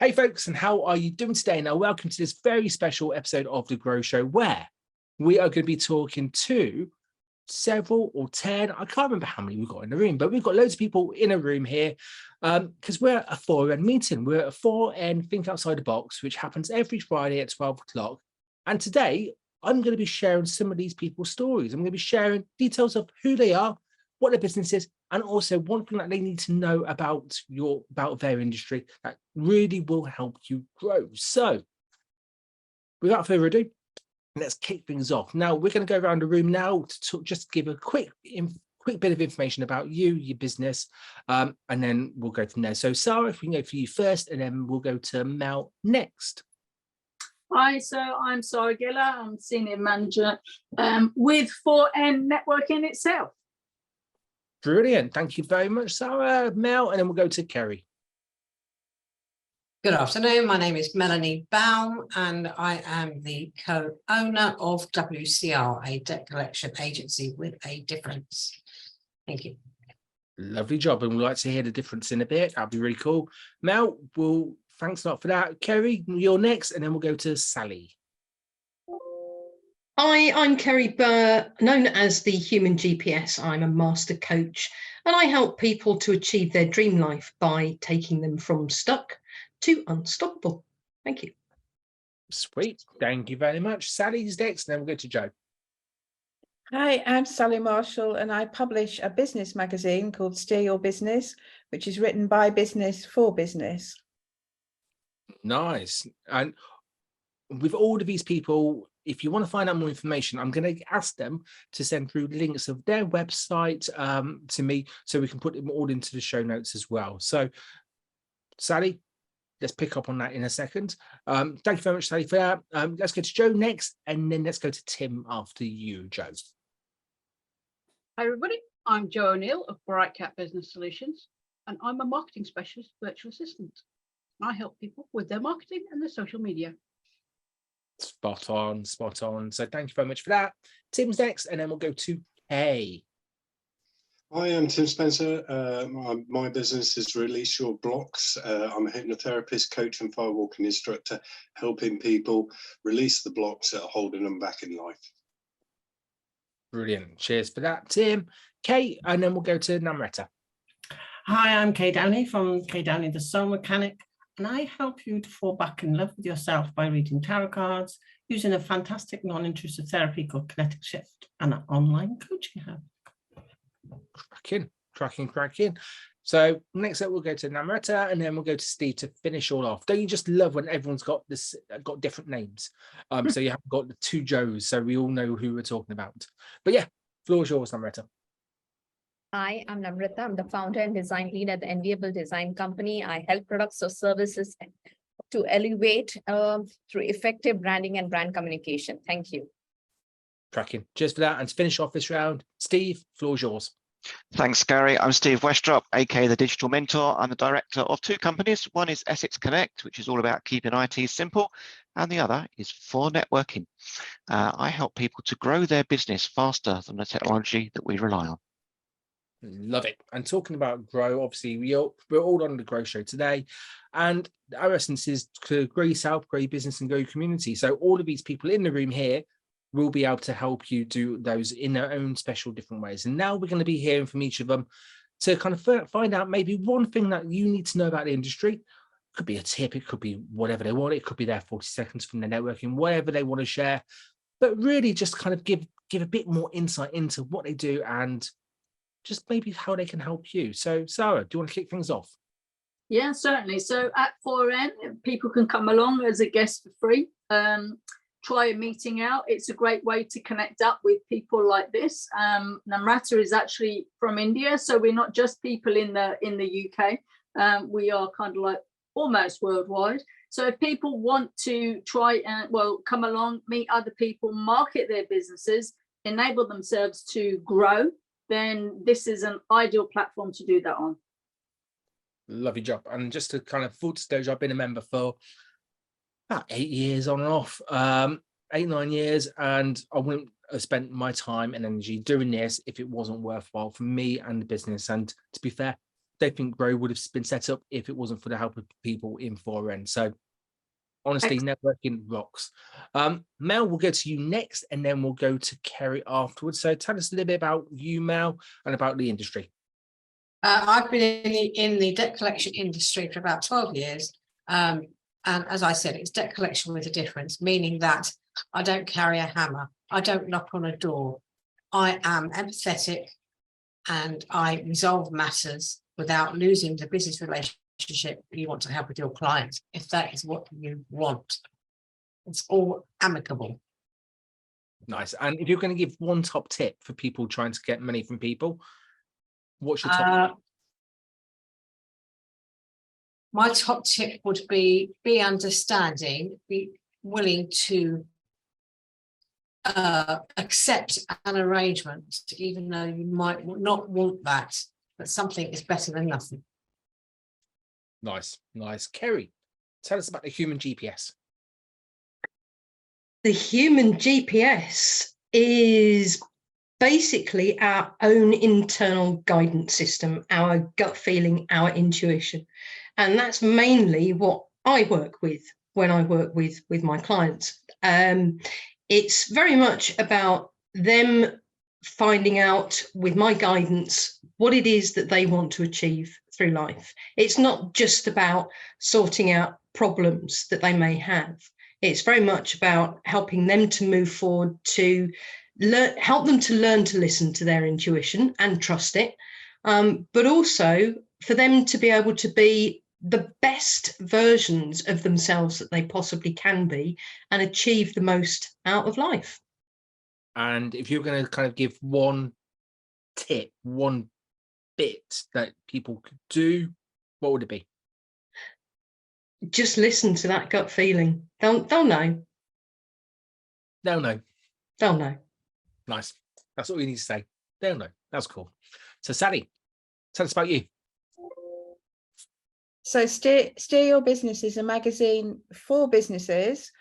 Hey folks, and how are you doing today? Now, welcome to this very special episode of The Grow Show, where we are going to be talking to several or 10, I can't remember how many we've got in the room, but we've got loads of people in a room here because we're at a 4N meeting. We're at a 4N Think Outside the Box, which happens every Friday at 12 o'clock. And today, I'm going to be sharing some of these people's stories. I'm going to be sharing details of who they are, what their business is, and also one thing that they need to know about their industry that really will help you grow. So, without further ado, let's kick things off. Now, we're going to go around the room now to just give a quick bit of information about you, your business, and then we'll go from there. So, Sarah, if we can go for you first, and then we'll go to Mel next. Hi, so I'm Sarah Giller. I'm Senior Manager with 4N Networking itself. Brilliant. Thank you very much, Sarah. Mel, and then we'll go to Kerry. Good afternoon. My name is Melanie Baum, and I am the co-owner of WCR, a debt collection agency with a difference. Thank you. Lovely job, and we'd like to hear the difference in a bit. That'd be really cool. Mel, thanks a lot for that. Kerry, you're next, and then we'll go to Sally. Hi, I'm Kerry Burr, known as the Human GPS. I'm a master coach, and I help people to achieve their dream life by taking them from stuck to unstoppable. Thank you. Sweet. Thank you very much. Sally's next, and then we'll go to Joe. Hi, I'm Sally Marshall, and I publish a business magazine called Steer Your Business, which is written by business for business. Nice. And with all of these people, if you want to find out more information, I'm going to ask them to send through links of their website to me so we can put them all into the show notes as well. So, Sally, let's pick up on that in a second. Thank you very much, Sally, for that. Let's go to Joe next, and then let's go to Tim after you, Joe. Hi, everybody. I'm Joe O'Neill of Bright Cat Business Solutions, and I'm a marketing specialist virtual assistant. I help people with their marketing and their social media. Spot on, spot on. So thank you very much for that. Tim's next, and then we'll go to Kay. Hi, I'm Tim Spencer. My business is Release Your Blocks. I'm a hypnotherapist, coach, and firewalking instructor, helping people release the blocks that are holding them back in life. Brilliant. Cheers for that, Tim. Kay, and then we'll go to Namrata. Hi, I'm Kay Downey from Kay Downey, the Soul Mechanic, and I help you to fall back in love with yourself by reading tarot cards, using a fantastic non-intrusive therapy called Kinetic Shift and an online coaching hub. Cracking. So next up, we'll go to Namrata, and then we'll go to Steve to finish all off. Don't you just love when everyone's got different names? So you haven't got the two Joes, so we all know who we're talking about. But yeah, floor's yours, Namrata. Hi, I'm Namrata. I'm the founder and design lead at the Enviable Design Company. I help products or services to elevate through effective branding and brand communication. Thank you. Cracking. Cheers for that. And to finish off this round, Steve, floor's yours. Thanks, Gary. I'm Steve Westrop, aka the Digital Mentor. I'm the director of two companies. One is Essex Connect, which is all about keeping IT simple, and the other is 4Networking. I help people to grow their business faster than the technology that we rely on. Love it. And talking about grow, obviously we're all on the Grow Show today, and our essence is to grow yourself, grow your business, and grow your community. So all of these people in the room here will be able to help you do those in their own special different ways. And now we're going to be hearing from each of them to kind of find out maybe one thing that you need to know about the industry. It could be a tip, it could be whatever they want, it could be their 40 seconds from their networking, whatever they want to share, but really just kind of give a bit more insight into what they do and just maybe how they can help you. So Sarah, do you want to kick things off? Yeah, certainly. So at 4N, people can come along as a guest for free. Try a meeting out. It's a great way to connect up with people like this. Namrata is actually from India, so we're not just people in the UK. We are kind of like almost worldwide. So if people want to try and come along, meet other people, market their businesses, enable themselves to grow, then this is an ideal platform to do that on. Lovely job. And just to kind of full disclosure, I've been a member for about 8 years on and off, 8-9 years, and I wouldn't have spent my time and energy doing this if it wasn't worthwhile for me and the business. And to be fair, don't think Grow would have been set up if it wasn't for the help of people in 4N. So honestly, networking rocks. Mel, we'll go to you next, and then we'll go to Kerry afterwards. So tell us a little bit about you, Mel, and about the industry. I've been in the debt collection industry for about 12 years. And as I said, it's debt collection with a difference, meaning that I don't carry a hammer. I don't knock on a door. I am empathetic and I resolve matters without losing the business relationship you want to have with your client, if that is what you want. It's all amicable. Nice. And if you're going to give one top tip for people trying to get money from people, what's your top? My top tip would be understanding, be willing to accept an arrangement, even though you might not want that, but something is better than nothing. Nice, nice. Kerry, tell us about the human GPS. The human GPS is basically our own internal guidance system, our gut feeling, our intuition. And that's mainly what I work with when I work with my clients. It's very much about them finding out with my guidance what it is that they want to achieve through life. It's not just about sorting out problems that they may have. It's very much about helping them to move forward, to help them to learn to listen to their intuition and trust it, but also for them to be able to be the best versions of themselves that they possibly can be and achieve the most out of life. And if you're going to kind of give one tip, one bit that people could do, what would it be? Just listen to that gut feeling. They'll know. They'll know. They'll know. Nice. That's all you need to say. They'll know. That's cool. So Sally, tell us about you. So Steer Your Business is a magazine for businesses,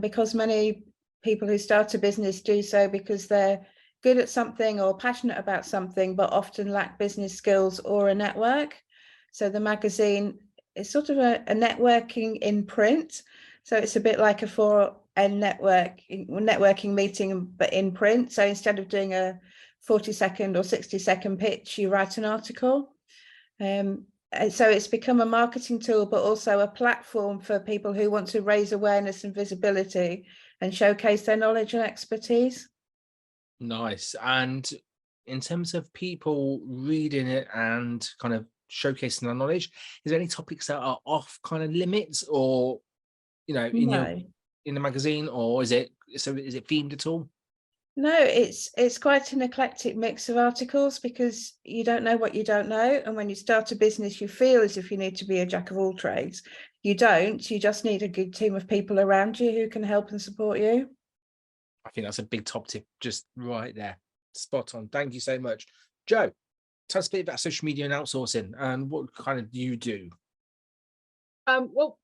because many people who start a business do so because they're good at something or passionate about something, but often lack business skills or a network. So the magazine is sort of a networking in print. So it's a bit like a 4N networking meeting, but in print. So instead of doing a 40-second or 60-second pitch, you write an article. So it's become a marketing tool, but also a platform for people who want to raise awareness and visibility and showcase their knowledge and expertise. Nice. And in terms of people reading it and kind of showcasing their knowledge, is there any topics that are off kind of limits, or in the magazine, or is it themed at all? No, it's quite an eclectic mix of articles, because you don't know what you don't know. And when you start a business, you feel as if you need to be a jack of all trades. You don't. You just need a good team of people around you who can help and support you. I think that's a big top tip just right there. Spot on. Thank you so much. Joe, tell us a bit about social media and outsourcing and what kind of do you do? Well,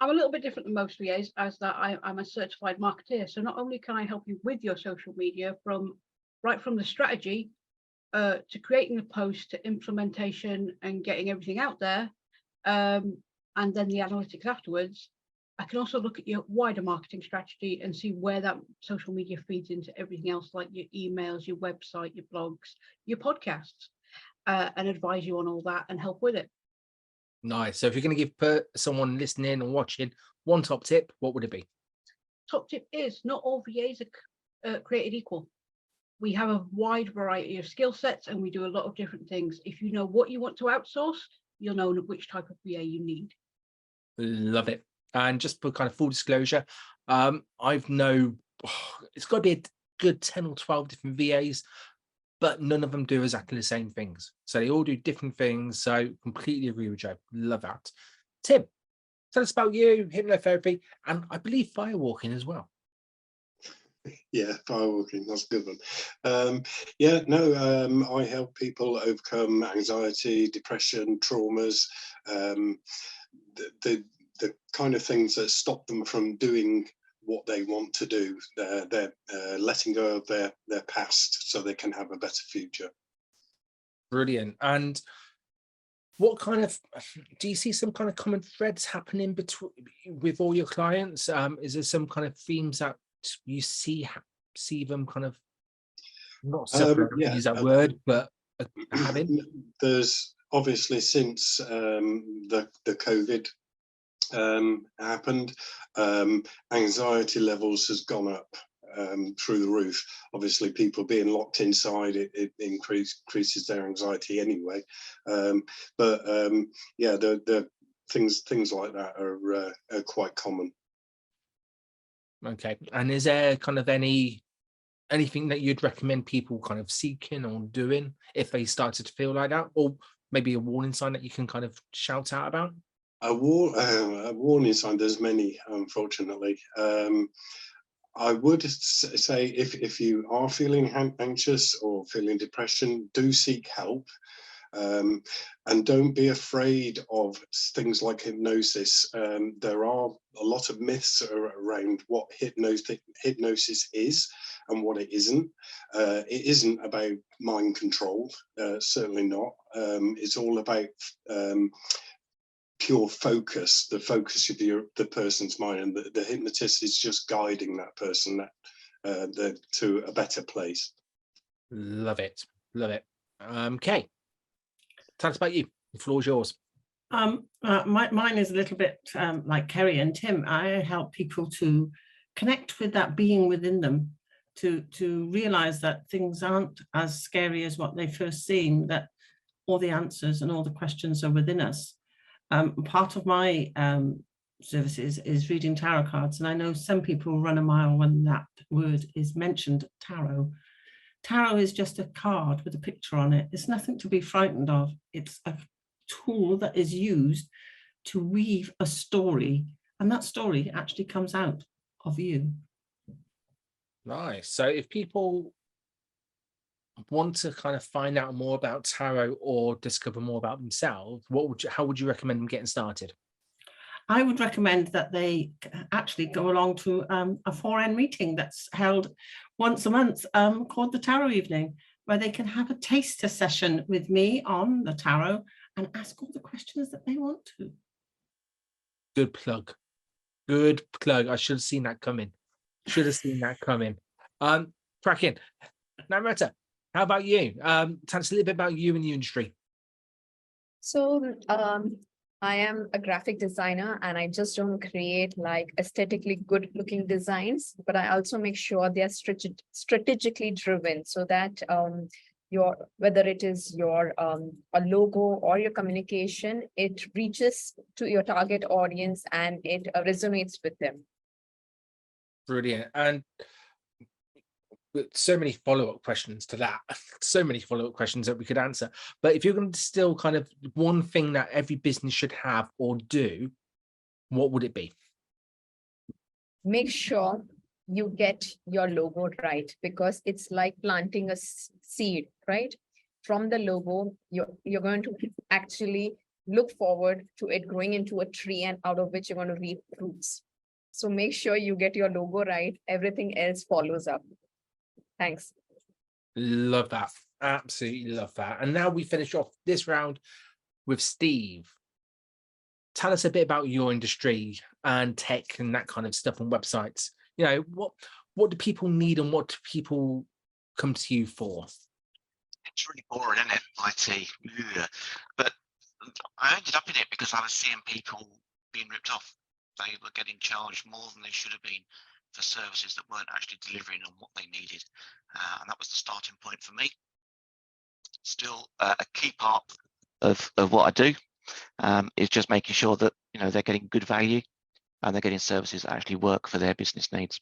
I'm a little bit different than most VAs, as that I'm a certified marketeer. So not only can I help you with your social media right from the strategy to creating the post to implementation and getting everything out there, and then the analytics afterwards, I can also look at your wider marketing strategy and see where that social media feeds into everything else, like your emails, your website, your blogs, your podcasts, and advise you on all that and help with it. Nice. So if you're going to give someone listening and watching one top tip, what would it be? Top tip is not all VAs are created equal. We have a wide variety of skill sets and we do a lot of different things. If you know what you want to outsource, you'll know which type of VA you need. Love it. And just for kind of full disclosure, it's got to be a good 10 or 12 different VAs, but none of them do exactly the same things. So they all do different things. So completely agree with Joe. Love that. Tim, tell us about you, hypnotherapy, and I believe firewalking as well. Yeah, firewalking, that's a good one. I help people overcome anxiety, depression, traumas, the kind of things that stop them from doing what they want to do. They're letting go of their past so they can have a better future. Brilliant. And what kind of, do you see some kind of common threads happening between with all your clients? Is there some kind of themes that you see them kind of not separate, Yeah, use that word, but having? There's obviously since the COVID happened, anxiety levels has gone up through the roof. Obviously, people being locked inside, it increases their anxiety anyway. But yeah, the things like that are quite common. Okay, and is there kind of anything that you'd recommend people kind of seeking or doing if they started to feel like that, or maybe a warning sign that you can kind of shout out about? A warning sign, there's many, unfortunately. I would say if you are feeling anxious or feeling depression, do seek help. And don't be afraid of things like hypnosis. There are a lot of myths around what hypnosis is and what it isn't. It isn't about mind control, certainly not. It's all about pure focus, the focus of the person's mind, and the hypnotist is just guiding that person to a better place. Love it, love it. Okay, tell us about you. The floor is yours. Mine is a little bit like Kerry and Tim. I help people to connect with that being within them, to realize that things aren't as scary as what they first seem, that all the answers and all the questions are within us. Part of my services is reading tarot cards, and I know some people run a mile when that word is mentioned, tarot. Tarot is just a card with a picture on it. It's nothing to be frightened of. It's a tool that is used to weave a story, and that story actually comes out of you. Nice. So if people want to kind of find out more about tarot or discover more about themselves, how would you recommend them getting started? I would recommend that they actually go along to a 4N meeting that's held once a month called the Tarot Evening, where they can have a taster session with me on the tarot and ask all the questions that they want to. Good plug. Good plug. I should have seen that coming. Should have seen that coming. Cracking. Namrata, how about you? Tell us a little bit about you in the industry. So I am a graphic designer, and I just don't create like aesthetically good looking designs, but I also make sure they are strategically driven, so that whether it is your a logo or your communication, it reaches to your target audience and it resonates with them. Brilliant. And so many follow-up questions to that, so many follow-up questions that we could answer. But if you're going to distill kind of one thing that every business should have or do, what would it be? Make sure you get your logo right, because it's like planting a seed, right? From the logo, you're going to actually look forward to it growing into a tree, and out of which you're going to reap fruits. So make sure you get your logo right. Everything else follows up. Thanks. Love that. Absolutely love that. And now we finish off this round with Steve. Tell us a bit about your industry and tech and that kind of stuff on websites. You know, what do people need and what do people come to you for? It's really boring, isn't it? IT. Yeah. But I ended up in it because I was seeing people being ripped off. They were getting charged more than they should have been for services that weren't actually delivering on what they needed. And that was the starting point for me. Still a key part of what I do is just making sure that, you know, they're getting good value and they're getting services that actually work for their business needs.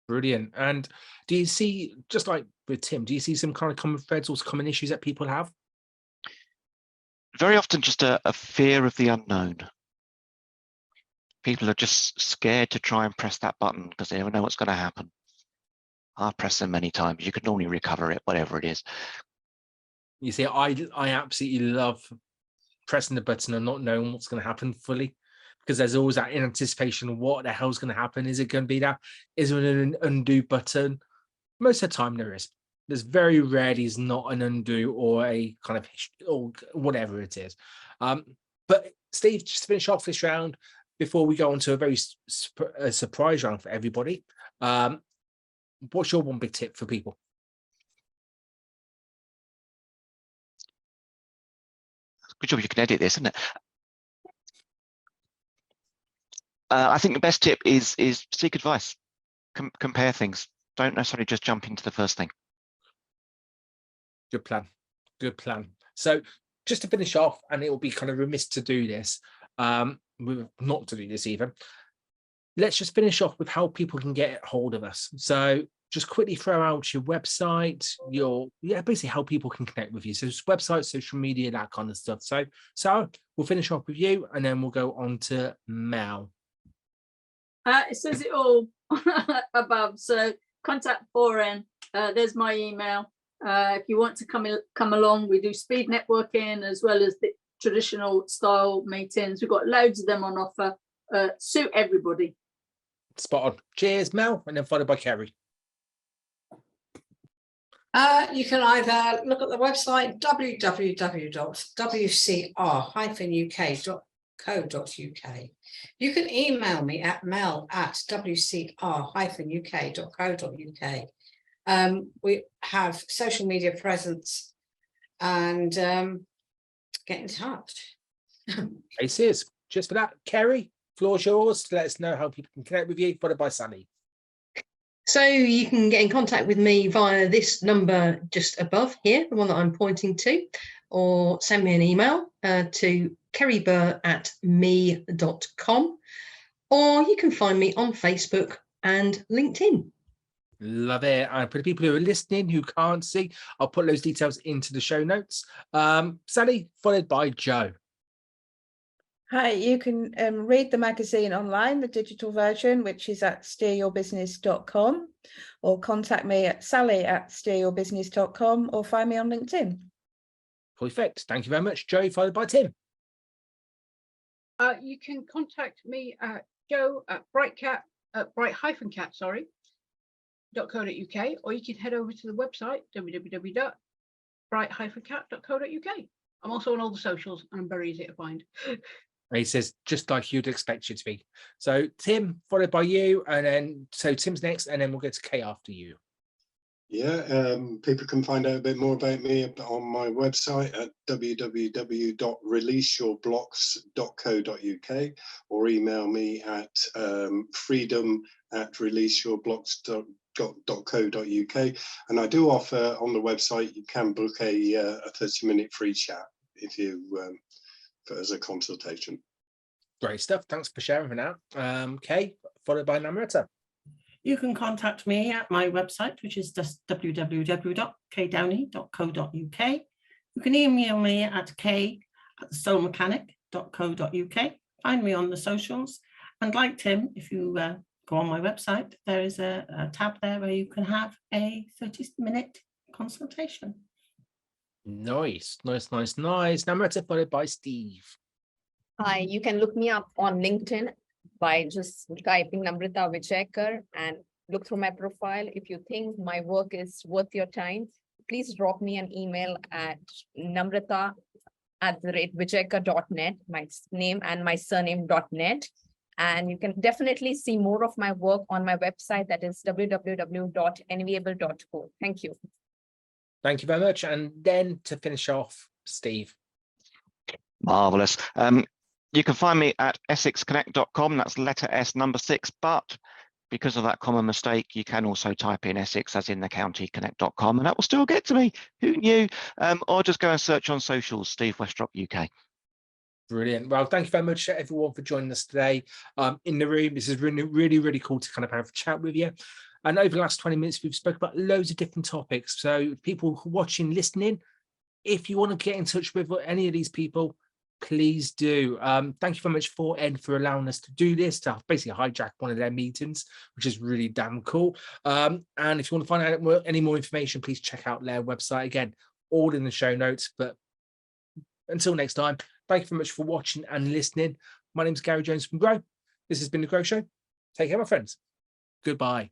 Brilliant. And do you see, just like with Tim, do you see some kind of common threads or common issues that people have? Very often just a fear of the unknown. People are just scared to try and press that button because they never know what's going to happen. I've pressed them many times. You could normally recover it, whatever it is. You see, I absolutely love pressing the button and not knowing what's going to happen fully, because there's always that anticipation of what the hell's going to happen. Is it going to be that? Is there an undo button? Most of the time there is. there's very rarely is not an undo or a kind of or whatever it is. But Steve, just to finish off this round before we go on to a very surprise round for everybody, what's your one big tip for people? Good job you can edit this, isn't it? I think the best tip is seek advice, compare things. Don't necessarily just jump into the first thing. Good plan. Good plan. So just to finish off, and it will be kind of remiss to do this, not to do this even. Let's just finish off with how people can get hold of us. So just quickly throw out your website, basically how people can connect with you. So it's website, social media, that kind of stuff. So we'll finish off with you, and then we'll go on to Mel. It says it all above. So contact 4N. There's my email. If you want to come along, we do speed networking as well as the traditional style meetings. We've got loads of them on offer. Suit everybody. Spot on. Cheers, Mel, and then followed by Kerry. You can either look at the website www.wcr-uk.co.uk. You can email me at mel@wcr-uk.co.uk. We have social media presence, and get in touch. Aces. Just for that, Kerry, floor's yours to let us know how people can connect with you, followed by Sally. So you can get in contact with me via this number just above here, the one that I'm pointing to, or send me an email to kerrybur@me.com, or you can find me on Facebook and LinkedIn. Love it. And for the people who are listening who can't see, I'll put those details into the show notes. Sally, followed by Joe. Hi, you can read the magazine online, the digital version, which is at steeryourbusiness.com, or contact me at sally@steeryourbusiness.com, or find me on LinkedIn. Perfect. Thank you very much, Joe, followed by Tim. You can contact me at joe at bright-cat.co.uk, or you can head over to the website www.bright-cat.co.uk. I'm also on all the socials, and I'm very easy to find. He says, just like you'd expect you to be. So Tim, followed by you, and then so Tim's next, and then we'll get to Kay after you. Yeah, people can find out a bit more about me on my website at www.releaseyourblocks.co.uk, or email me at freedom@releaseyourblocks.co.uk. And I do offer on the website, you can book a 30-minute free chat if you as a consultation. Great stuff. Thanks for sharing for now. Kay, followed by Namrata. You can contact me at my website, which is just www.kdowney.co.uk. You can email me at k@thesoulmechanic.co.uk. Find me on the socials. And like Tim, if you go on my website, there is a tab there where you can have a 30-minute consultation. Nice. Namrata, followed by Steve. Hi, you can look me up on LinkedIn by just typing Namrata Vijaykar and look through my profile. If you think my work is worth your time, please drop me an email at namrata@vijaykar.net, my name and my surname.net. And you can definitely see more of my work on my website, that is www.enviable.co. Thank you. Thank you very much. And then to finish off, Steve. Marvelous. You can find me at essexconnect.com. That's letter S number 6, but because of that common mistake, you can also type in Essex as in the county connect.com, and that will still get to me. Who knew? Or just go and search on socials, Steve Westrop UK. Brilliant. Well, thank you very much, everyone, for joining us today in the room. This is really cool to kind of have a chat with you. And over the last 20 minutes, we've spoken about loads of different topics. So people watching, listening, if you want to get in touch with any of these people, please do. Thank you very much 4N for allowing us to do this, to basically hijack one of their meetings, which is really damn cool. And if you want to find out any more information, please check out their website. Again, all in the show notes. But until next time, thank you very much for watching and listening. My name is Gary Jones from Grow. This has been The Grow Show. Take care, my friends. Goodbye.